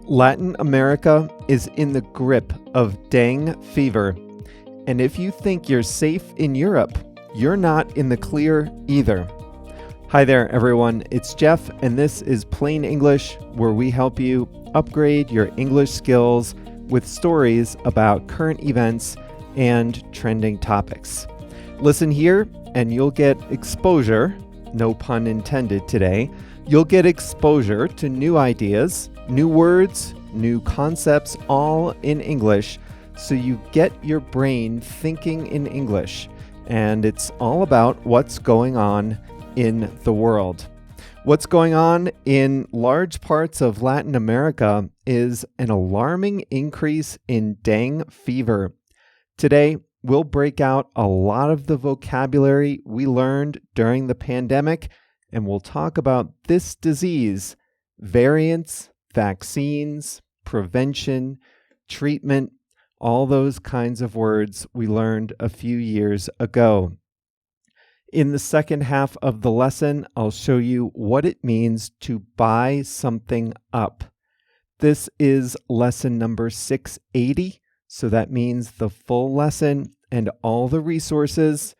Latin America is in the grip of dengue fever. And if you think you're safe in Europe, you're not in the clear either. Hi there, everyone. It's Jeff, and this is Plain English, where we help you upgrade your English skills with stories about current events and trending topics. Listen here, and you'll get exposure, no pun intended today. You'll get exposure to new ideas, new words, new concepts, all in English, so you get your brain thinking in English. And it's all about what's going on in the world. What's going on in large parts of Latin America is an alarming increase in dengue fever. Today, we'll break out a lot of the vocabulary we learned during the pandemic, and we'll talk about this disease, variants, vaccines, prevention, treatment, all those kinds of words we learned a few years ago. In the second half of the lesson, I'll show you what it means to buy something up. This is lesson number 680, so that means the full lesson and all the resources,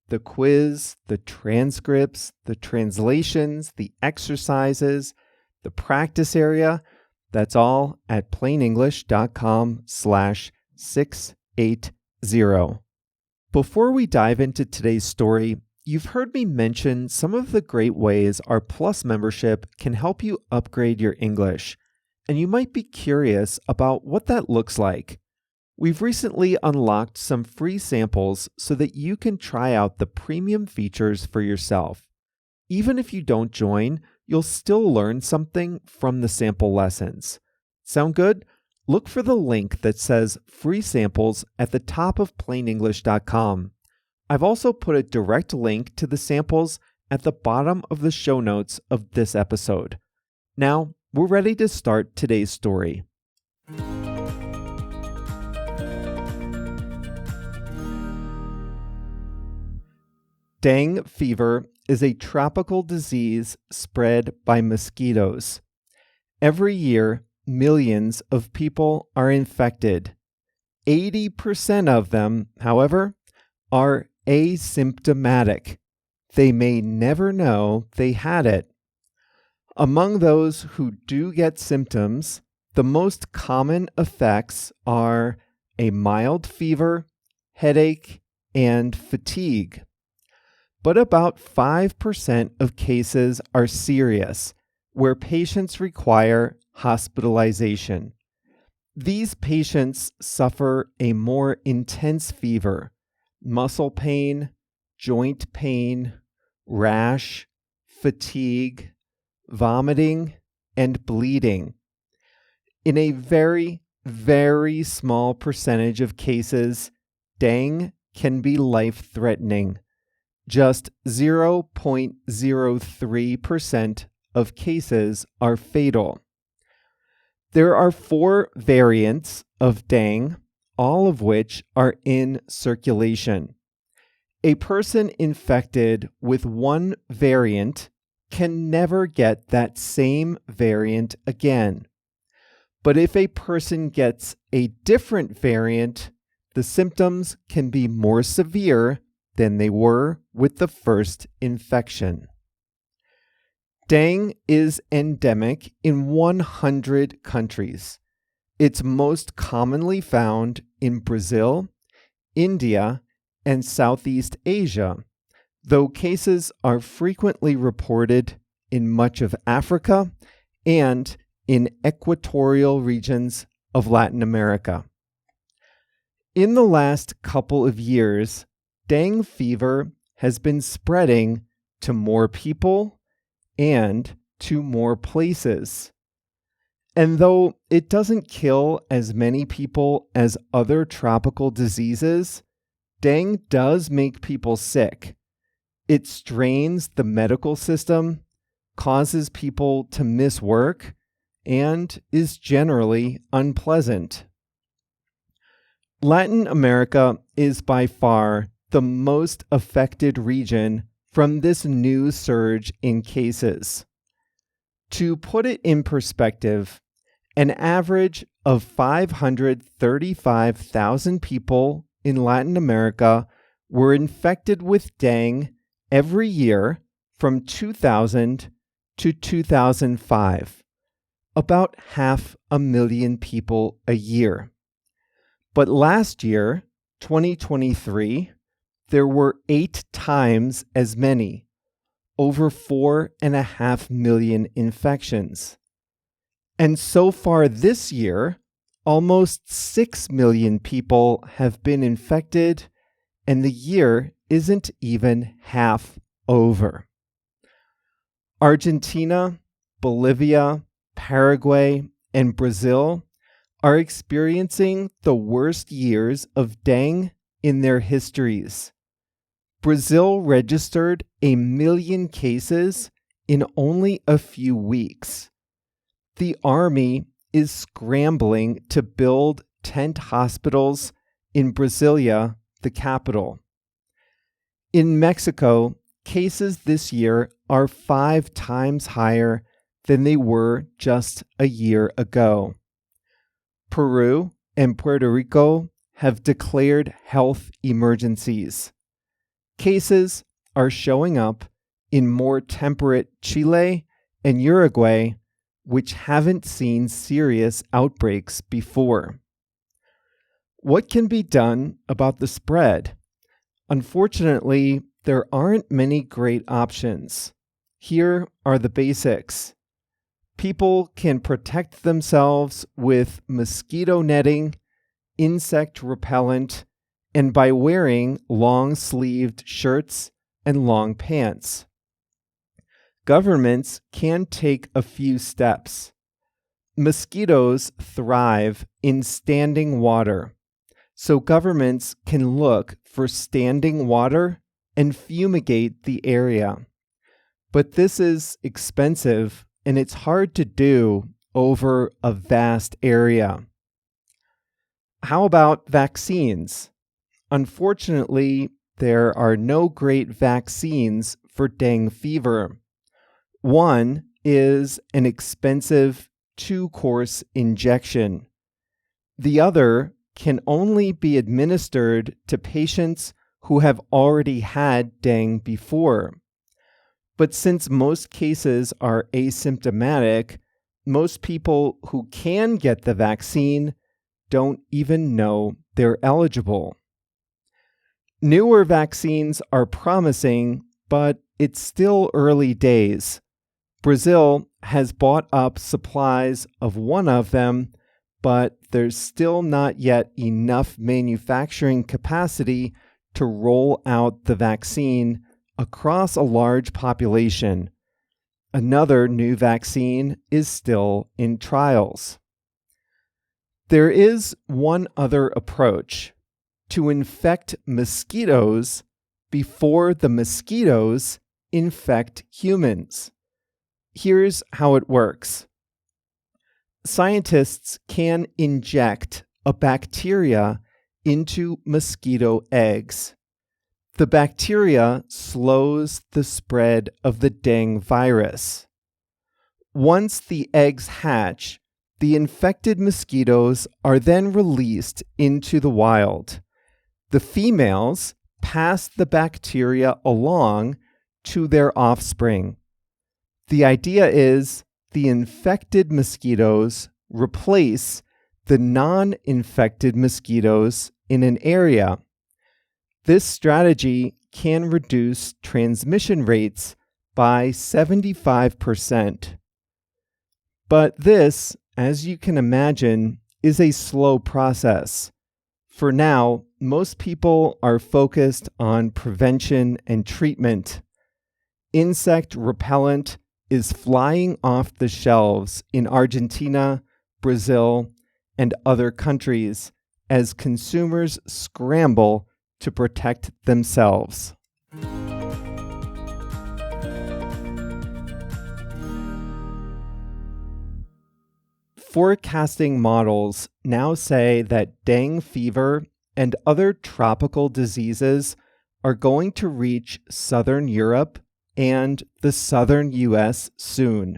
the quiz, the transcripts, the translations, the exercises, the practice area, that's all at plainenglish.com/680. Before we dive into today's story, you've heard me mention some of the great ways our Plus membership can help you upgrade your English, and you might be curious about what that looks like. We've recently unlocked some free samples so that you can try out the premium features for yourself. Even if you don't join, you'll still learn something from the sample lessons. Sound good? Look for the link that says free samples at the top of plainenglish.com. I've also put a direct link to the samples at the bottom of the show notes of this episode. Now, we're ready to start today's story. Dengue fever is a tropical disease spread by mosquitoes. Every year, millions of people are infected. 80% of them, however, are asymptomatic. They may never know they had it. Among those who do get symptoms, the most common effects are a mild fever, headache, and fatigue. But about 5% of cases are serious, where patients require hospitalization. These patients suffer a more intense fever, muscle pain, joint pain, rash, fatigue, vomiting, and bleeding. In a very, very small percentage of cases, dengue can be life-threatening. Just 0.03% of cases are fatal. There are 4 variants of dengue, all of which are in circulation. A person infected with one variant can never get that same variant again. But if a person gets a different variant, the symptoms can be more severe than they were with the first infection. Dengue is endemic in 100 countries. It's most commonly found in Brazil, India, and Southeast Asia, though cases are frequently reported in much of Africa and in equatorial regions of Latin America. In the last couple of years, dengue fever has been spreading to more people and to more places. And though it doesn't kill as many people as other tropical diseases, dengue does make people sick. It strains the medical system, causes people to miss work, and is generally unpleasant. Latin America is by far the most affected region from this new surge in cases. To put it in perspective, An average of 535,000 people in Latin America were infected with dengue every year from 2000 to 2005, about 500,000 people a year. But last year, 2023, there were 8 times as many, over 4.5 million infections. And so far this year, almost 6 million people have been infected, and the year isn't even half over. Argentina, Bolivia, Paraguay, and Brazil are experiencing the worst years of dengue in their histories. Brazil registered 1 million cases in only a few weeks. The army is scrambling to build tent hospitals in Brasilia, the capital. In Mexico, cases this year are 5 times higher than they were just a year ago. Peru and Puerto Rico have declared health emergencies. Cases are showing up in more temperate Chile and Uruguay, which haven't seen serious outbreaks before. What can be done about the spread? Unfortunately, there aren't many great options. Here are the basics. People can protect themselves with mosquito netting, insect repellent, and by wearing long-sleeved shirts and long pants. Governments can take a few steps. Mosquitoes thrive in standing water, so governments can look for standing water and fumigate the area. But this is expensive, and it's hard to do over a vast area. How about vaccines? Unfortunately, there are no great vaccines for dengue fever. One is an expensive 2-course injection. The other can only be administered to patients who have already had dengue before. But since most cases are asymptomatic, most people who can get the vaccine don't even know they're eligible. Newer vaccines are promising, but it's still early days. Brazil has bought up supplies of one of them, but there's still not yet enough manufacturing capacity to roll out the vaccine across a large population. Another new vaccine is still in trials. There is one other approach: to infect mosquitoes before the mosquitoes infect humans. Here's how it works. Scientists can inject a bacteria into mosquito eggs. The bacteria slows the spread of the dengue virus. Once the eggs hatch, the infected mosquitoes are then released into the wild. The females pass the bacteria along to their offspring. The idea is the infected mosquitoes replace the non-infected mosquitoes in an area. This strategy can reduce transmission rates by 75%. But this, as you can imagine, is a slow process. For now, most people are focused on prevention and treatment. Insect repellent is flying off the shelves in Argentina, Brazil, and other countries as consumers scramble to protect themselves. Forecasting models now say that dengue fever and other tropical diseases are going to reach southern Europe and the southern US soon.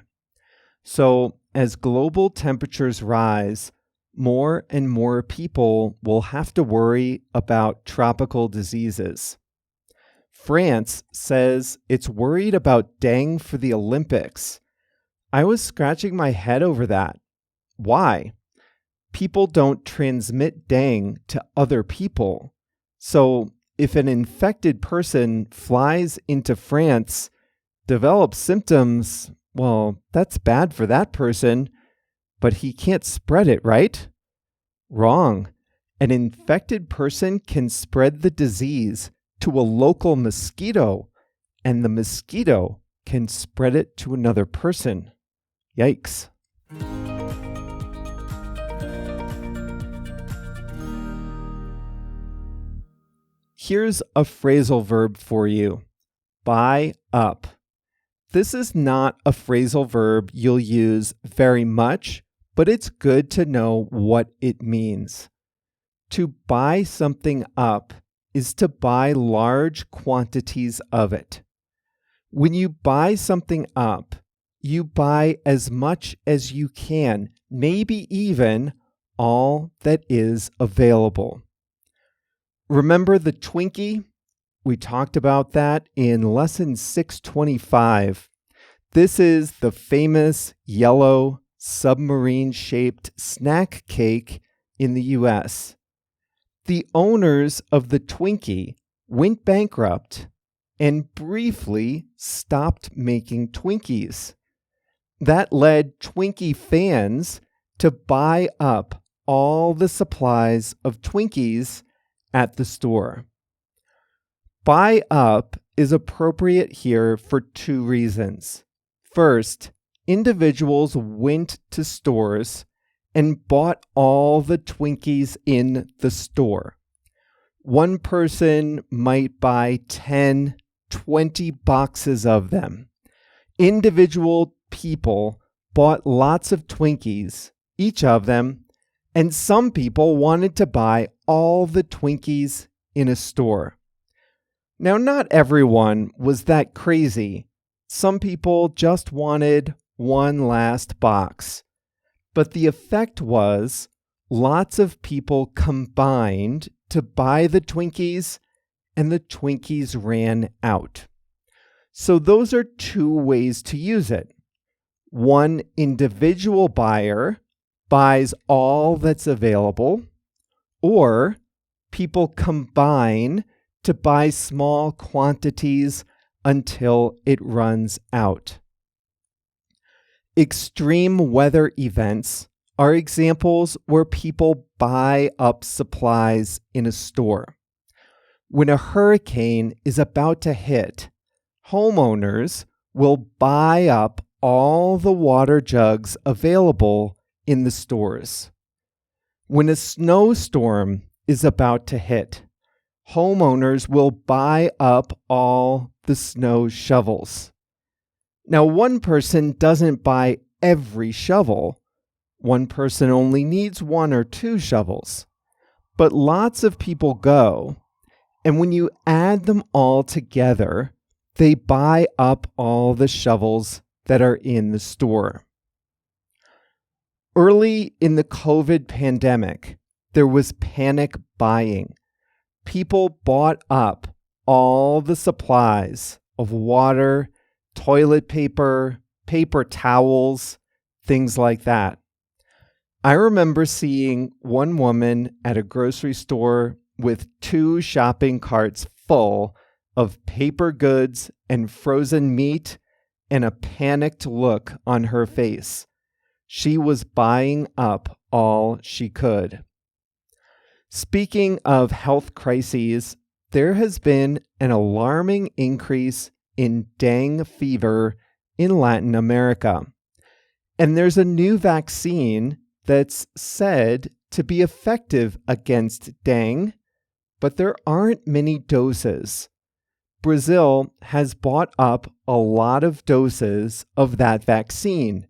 So as global temperatures rise, more and more people will have to worry about tropical diseases. France says it's worried about dengue for the Olympics. I was scratching my head over that. Why? People don't transmit dengue to other people. So if an infected person flies into France, develops symptoms, well, that's bad for that person, but he can't spread it, right? Wrong. An infected person can spread the disease to a local mosquito, and the mosquito can spread it to another person. Yikes. Here's a phrasal verb for you. Buy up. This is not a phrasal verb you'll use very much, but it's good to know what it means. To buy something up is to buy large quantities of it. When you buy something up, you buy as much as you can, maybe even all that is available. Remember the Twinkie? We talked about that in lesson 625. This is the famous yellow submarine-shaped snack cake in the US. The owners of the Twinkie went bankrupt and briefly stopped making Twinkies. That led Twinkie fans to buy up all the supplies of Twinkies at the store. Buy up is appropriate here for two reasons. First, individuals went to stores and bought all the Twinkies in the store. One person might buy 10, 20 boxes of them. Individual people bought lots of Twinkies, each of them, and some people wanted to buy all the Twinkies in a store. Now, not everyone was that crazy. Some people just wanted one last box. But the effect was lots of people combined to buy the Twinkies, and the Twinkies ran out. So those are two ways to use it. One individual buyer buys all that's available, or people combine to buy small quantities until it runs out. Extreme weather events are examples where people buy up supplies in a store. When a hurricane is about to hit, homeowners will buy up all the water jugs available in the stores. When a snowstorm is about to hit, homeowners will buy up all the snow shovels. Now, one person doesn't buy every shovel. One person only needs one or two shovels. But lots of people go, and when you add them all together, they buy up all the shovels that are in the store. Early in the COVID pandemic, there was panic buying. People bought up all the supplies of water, toilet paper, paper towels, things like that. I remember seeing one woman at a grocery store with 2 shopping carts full of paper goods and frozen meat and a panicked look on her face. She was buying up all she could. Speaking of health crises, there has been an alarming increase in dengue fever in Latin America. And there's a new vaccine that's said to be effective against dengue, but there aren't many doses. Brazil has bought up a lot of doses of that vaccine.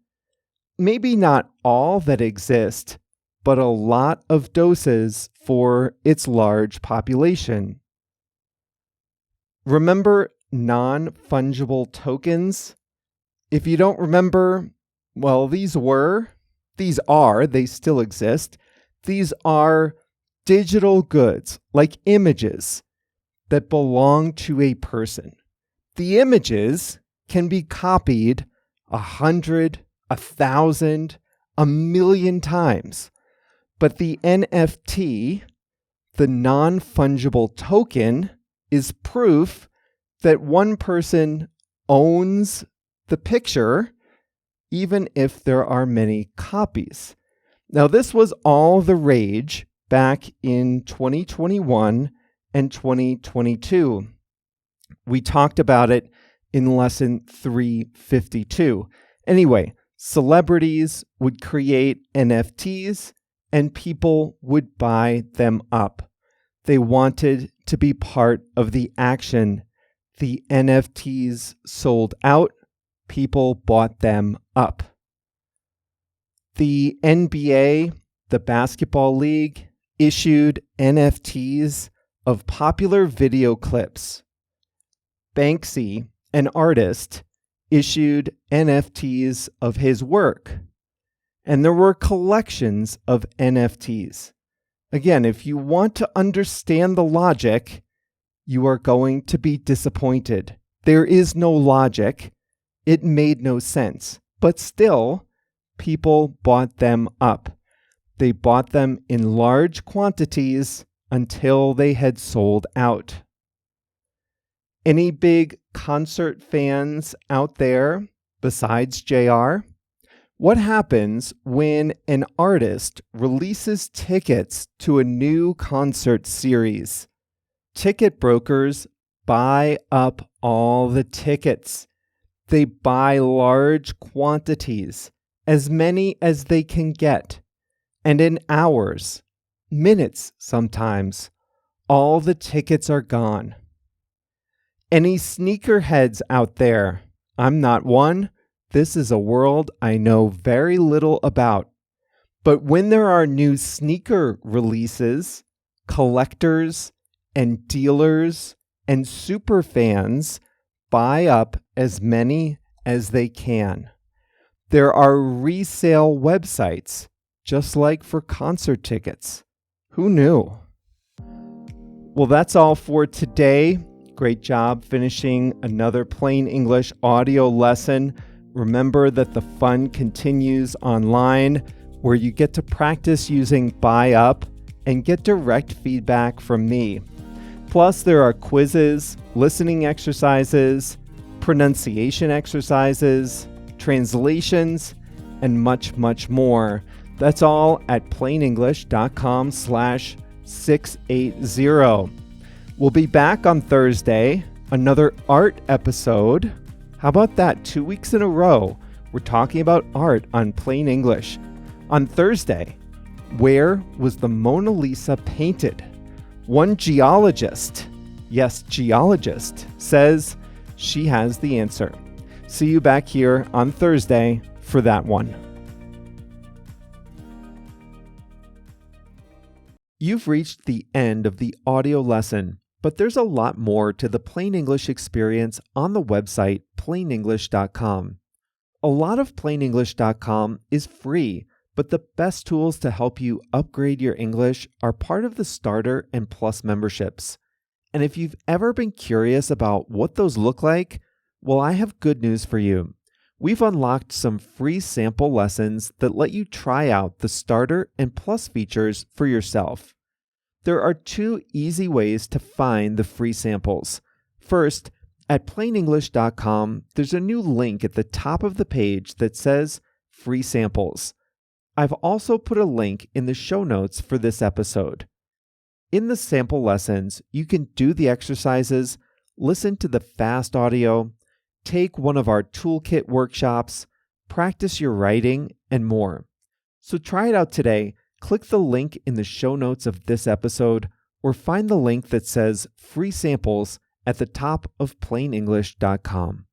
Maybe not all that exist, but a lot of doses for its large population. Remember non-fungible tokens? If you don't remember, Well, they still exist. These are digital goods, like images that belong to a person. The images can be copied 100, 1,000, 1,000,000 times. But the NFT, the non-fungible token, is proof that one person owns the picture, even if there are many copies. Now, this was all the rage back in 2021 and 2022. We talked about it in lesson 352. Anyway, celebrities would create NFTs and people would buy them up. They wanted to be part of the action. The NFTs sold out. People bought them up. The NBA, the basketball league, issued NFTs of popular video clips. Banksy, an artist, issued NFTs of his work. And there were collections of NFTs. Again, if you want to understand the logic, you are going to be disappointed. There is no logic. It made no sense. But still, people bought them up. They bought them in large quantities until they had sold out. Any big concert fans out there besides JR? What happens when an artist releases tickets to a new concert series? Ticket brokers buy up all the tickets. They buy large quantities, as many as they can get. And in hours, minutes sometimes, all the tickets are gone. Any sneakerheads out there? I'm not one. This is a world I know very little about. But when there are new sneaker releases, collectors and dealers and super fans buy up as many as they can. There are resale websites, just like for concert tickets. Who knew? Well, that's all for today. Great job finishing another Plain English audio lesson. Remember that the fun continues online, where you get to practice using buy up and get direct feedback from me. Plus, there are quizzes, listening exercises, pronunciation exercises, translations, and much, much more. That's all at plainenglish.com/680. We'll be back on Thursday, another art episode. How about that? 2 weeks in a row, we're talking about art on Plain English. On Thursday, where was the Mona Lisa painted? One geologist, yes, geologist, says she has the answer. See you back here on Thursday for that one. You've reached the end of the audio lesson, but there's a lot more to the Plain English experience on the website plainenglish.com. A lot of plainenglish.com is free, but the best tools to help you upgrade your English are part of the Starter and Plus memberships. And if you've ever been curious about what those look like, well, I have good news for you. We've unlocked some free sample lessons that let you try out the Starter and Plus features for yourself. There are 2 easy ways to find the free samples. First, at plainenglish.com, there's a new link at the top of the page that says Free Samples. I've also put a link in the show notes for this episode. In the sample lessons, you can do the exercises, listen to the fast audio, take one of our toolkit workshops, practice your writing, and more. So try it out today. Click the link in the show notes of this episode, or find the link that says Free Samples at the top of plainenglish.com.